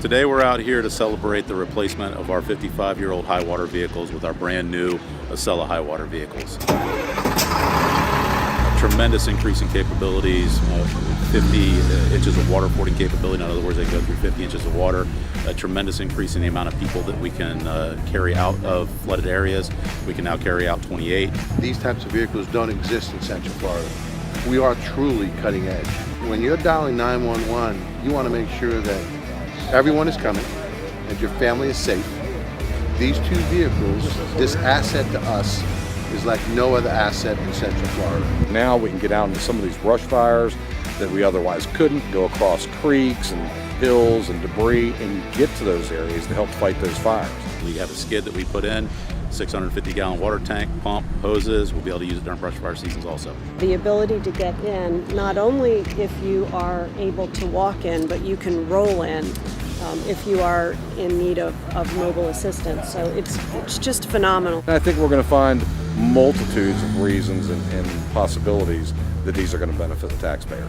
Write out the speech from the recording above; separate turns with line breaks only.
Today we're out here to celebrate the replacement of our 55-year-old high water vehicles with our brand new Acela high water vehicles. A tremendous increase in capabilities, 50 inches of water fording capability. In other words, they go through 50 inches of water. A tremendous increase in the amount of people that we can carry out of flooded areas. We can now carry out 28.
These types of vehicles don't exist in Central Florida. We are truly cutting edge. When you're dialing 911, you want to make sure that everyone is coming, and your family is safe. These two vehicles, this asset to us, is like no other asset in Central Florida.
Now we can get out into some of these brush fires that we otherwise couldn't, go across creeks and hills and debris and get to those areas to help fight those fires.
We have a skid that we put in, 650-gallon water tank, pump, hoses. We'll be able to use it during brush fire seasons also.
The ability to get in, not only if you are able to walk in, but you can roll in if you are in need of mobile assistance. So it's just phenomenal.
And I think we're going to find multitudes of reasons and possibilities that these are going to benefit the taxpayer.